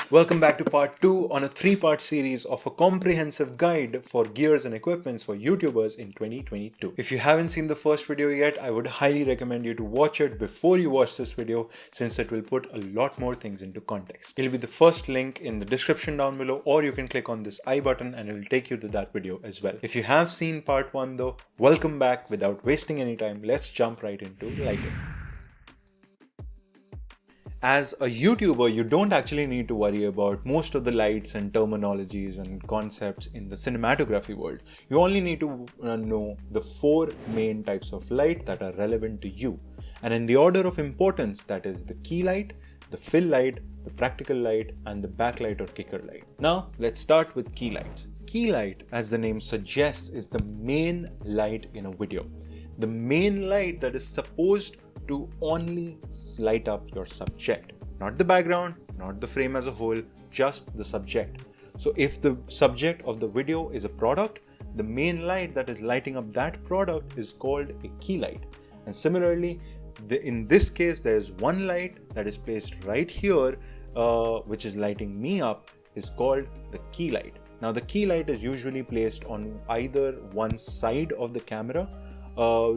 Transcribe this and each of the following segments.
Welcome back to part 2 on a 3-part series of a comprehensive guide for gears and equipments for YouTubers in 2022. If you haven't seen the first video yet, I would highly recommend you to watch it before you watch this video, since it will put a lot more things into context. It'll be the first link in the description down below, or you can click on this I button and it will take you to that video as well. If you have seen part 1 though, welcome back. Without wasting any time, let's jump right into lighting. As a YouTuber, you don't actually need to worry about most of the lights and terminologies and concepts in the cinematography world. You only need to know the 4 main types of light that are relevant to you. And in the order of importance, that is the key light, the fill light, the practical light, and the backlight or kicker light. Now, let's start with key lights. Key light, as the name suggests, is the main light in a video. The main light that is supposed to only light up your subject, not the background, not the frame as a whole, just the subject. So if the subject of the video is a product, the main light that is lighting up that product is called a key light. And similarly, in this case, there is one light that is placed right here, which is lighting me up, is called the key light. Now the key light is usually placed on either one side of the camera,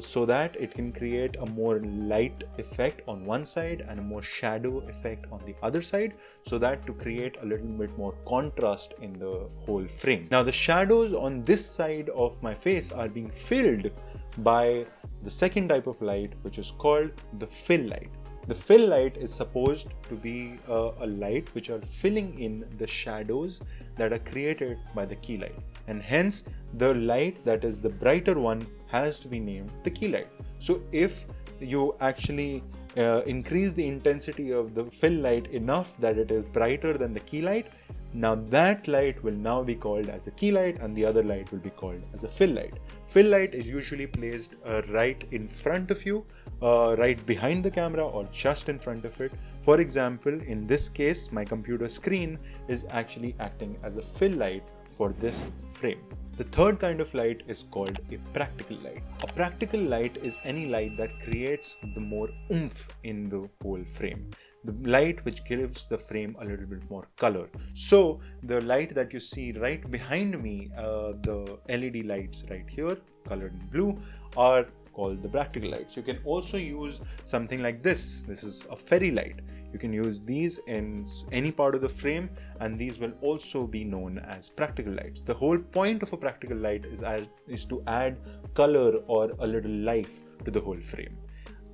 so that it can create a more light effect on one side and a more shadow effect on the other side, so that to create a little bit more contrast in the whole frame. Now the shadows on this side of my face are being filled by the second type of light, which is called the fill light. The fill light is supposed to be a light which are filling in the shadows that are created by the key light, and hence the light that is the brighter one has to be named the key light. So if you actually increase the intensity of the fill light enough that it is brighter than the key light, now that light will now be called as a key light and the other light will be called as a fill light. Fill light is usually placed right in front of you, right behind the camera or just in front of it. For example, in this case, my computer screen is actually acting as a fill light for this frame. The third kind of light is called a practical light. A practical light is any light that creates the more oomph in the whole frame. The light which gives the frame a little bit more color. So the light that you see right behind me, the LED lights right here, colored in blue, are called the practical lights. You can also use something like this. This is a fairy light. You can use these in any part of the frame, and these will also be known as practical lights. The whole point of a practical light is to add color or a little life to the whole frame.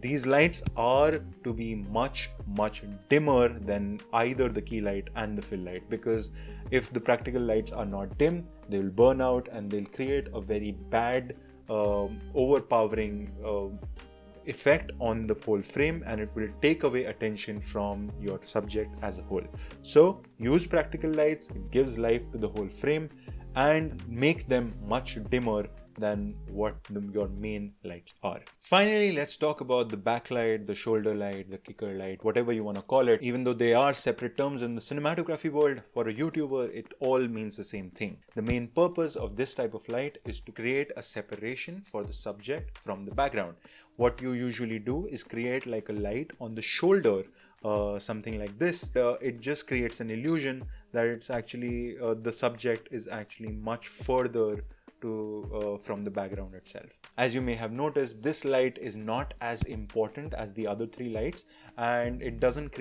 These lights are to be much dimmer than either the key light and the fill light, because if the practical lights are not dim, they will burn out and they'll create a very bad overpowering effect on the whole frame, and it will take away attention from your subject as a whole. So use practical lights, it gives life to the whole frame, and make them much dimmer than what your main lights are. Finally, let's talk about the backlight, the shoulder light, the kicker light, whatever you want to call it. Even though they are separate terms in the cinematography world, for a YouTuber, it all means the same thing. The main purpose of this type of light is to create a separation for the subject from the background. What you usually do is create like a light on the shoulder, something like this. It just creates an illusion that it's actually the subject is actually much further from the background itself. As you may have noticed, this light is not as important as the other 3 lights, and it doesn't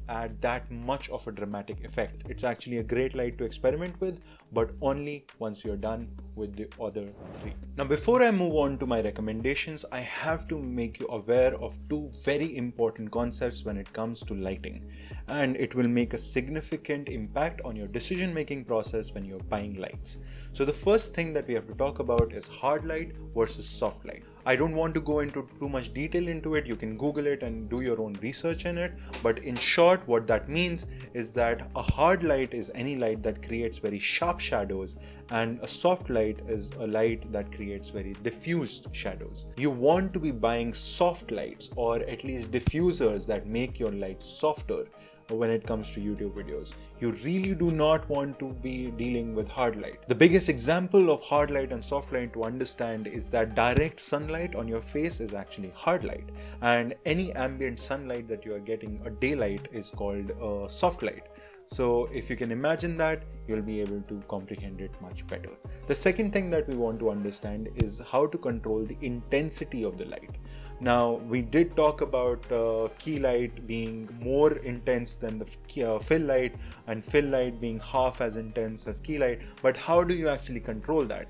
add that much of a dramatic effect. It's actually a great light to experiment with, but only once you're done with the other 3. Now, before I move on to my recommendations, I have to make you aware of 2 very important concepts when it comes to lighting, and it will make a significant impact on your decision-making process when you're buying lights. So the first thing that we have to talk about is hard light versus soft light. I don't want to go into too much detail into it. You can Google it and do your own research in it. But in short, what that means is that a hard light is any light that creates very sharp shadows, and a soft light is a light that creates very diffused shadows. You want to be buying soft lights, or at least diffusers that make your lights softer when it comes to YouTube videos. You really do not want to be dealing with hard light. The biggest example of hard light and soft light to understand is that direct sunlight on your face is actually hard light, and any ambient sunlight that you are getting, a daylight, is called soft light. So if you can imagine that, you'll be able to comprehend it much better. The second thing that we want to understand is how to control the intensity of the light. Now, we did talk about key light being more intense than the fill light, and fill light being half as intense as key light. But how do you actually control that?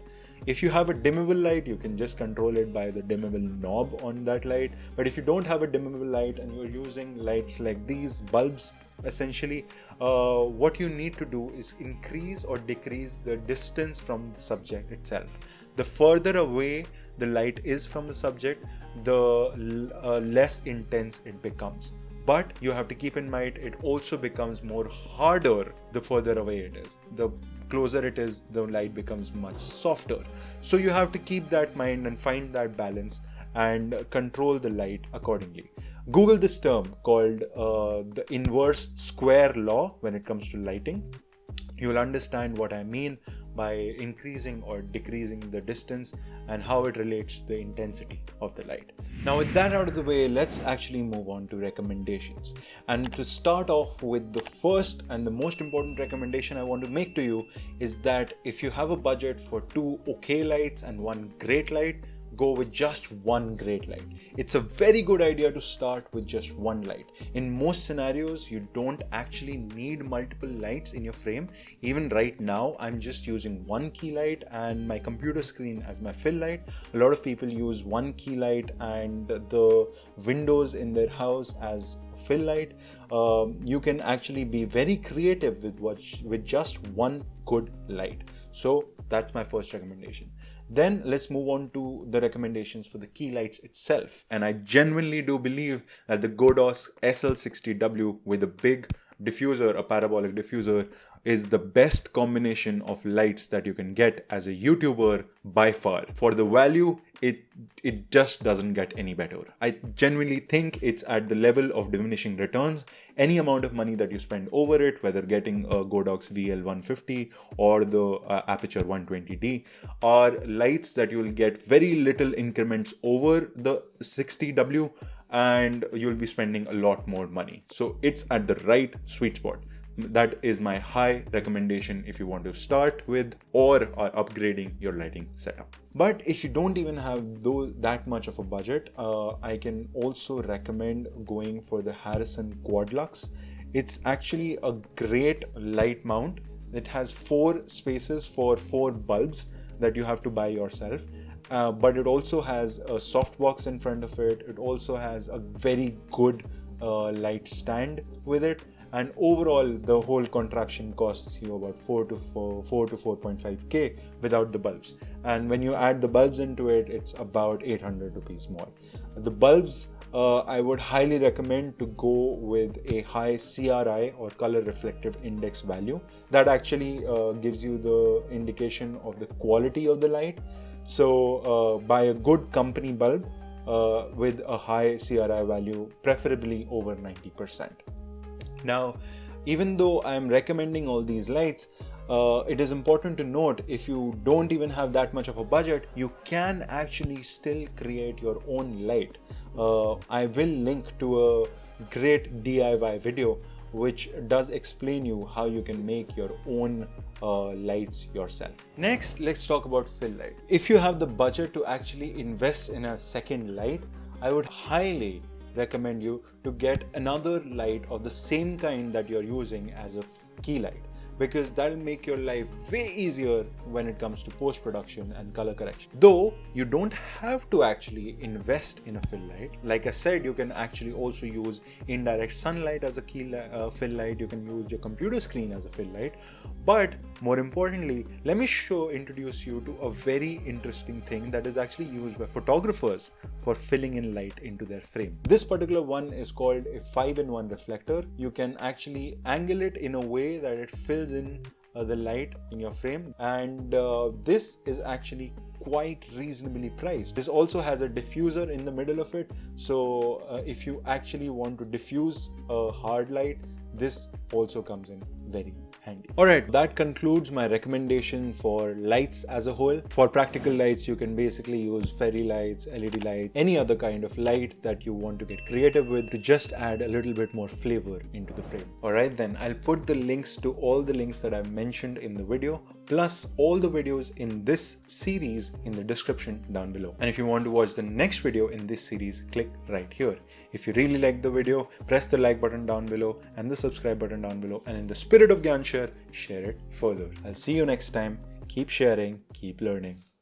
If you have a dimmable light, you can just control it by the dimmable knob on that light. But if you don't have a dimmable light and you're using lights like these bulbs, essentially, what you need to do is increase or decrease the distance from the subject itself. The further away the light is from the subject, the less intense it becomes. But you have to keep in mind, it also becomes more harder the further away it is. The closer it is, the light becomes much softer. So you have to keep that in mind and find that balance and control the light accordingly. Google this term called the inverse square law when it comes to lighting. You will understand what I mean by increasing or decreasing the distance and how it relates to the intensity of the light. Now, with that out of the way, let's actually move on to recommendations. And to start off with, the first and the most important recommendation I want to make to you is that if you have a budget for 2 okay lights and 1 great light, go with just 1 great light. It's a very good idea to start with just 1 light. In most scenarios, you don't actually need multiple lights in your frame. Even right now, I'm just using 1 key light and my computer screen as my fill light. A lot of people use 1 key light and the windows in their house as fill light. You can actually be very creative with just 1 good light. So that's my first recommendation. Then let's move on to the recommendations for the key lights itself. And I genuinely do believe that the Godox SL60W with a big diffuser, a parabolic diffuser, is the best combination of lights that you can get as a YouTuber by far. For the value, it just doesn't get any better. I genuinely think it's at the level of diminishing returns. Any amount of money that you spend over it, whether getting a Godox VL150 or the Aperture 120D, are lights that you will get very little increments over the 60W and you'll be spending a lot more money. So it's at the right sweet spot. That is my high recommendation if you want to start with or are upgrading your lighting setup. But if you don't even have that much of a budget, I can also recommend going for the Harrison Quadlux. It's actually a great light mount. It has 4 spaces for 4 bulbs that you have to buy yourself. But it also has a softbox in front of it. It also has a very good light stand with it. And overall, the whole contraption costs you about 4 to 4.5k without the bulbs. And when you add the bulbs into it, it's about 800 rupees more. The bulbs, I would highly recommend to go with a high CRI or color reflective index value. That actually gives you the indication of the quality of the light. So buy a good company bulb with a high CRI value, preferably over 90%. Now, even though I'm recommending all these lights, it is important to note, if you don't even have that much of a budget, you can actually still create your own light. I will link to a great DIY video which does explain you how you can make your own lights yourself. Next, let's talk about fill light. If you have the budget to actually invest in a second light, I would highly recommend you to get another light of the same kind that you're using as a key light, because that'll make your life way easier when it comes to post-production and color correction. Though you don't have to actually invest in a fill light. Like I said, you can actually also use indirect sunlight as a fill light. You can use your computer screen as a fill light. But more importantly, let me introduce you to a very interesting thing that is actually used by photographers for filling in light into their frame. This particular one is called a 5-in-1 reflector. You can actually angle it in a way that it fills in the light in your frame, and this is actually quite reasonably priced. This also has a diffuser in the middle of it, so if you actually want to diffuse a hard light, this also comes in very handy. Alright, that concludes my recommendation for lights as a whole. For practical lights, you can basically use fairy lights, LED lights, any other kind of light that you want to get creative with to just add a little bit more flavor into the frame. Alright then, I'll put the links to all the links that I've mentioned in the video, plus all the videos in this series in the description down below. And if you want to watch the next video in this series, click right here. If you really liked the video, press the like button down below and the subscribe button down below, and in the spirit of Gyan share it further. I'll see you next time. Keep sharing, keep learning.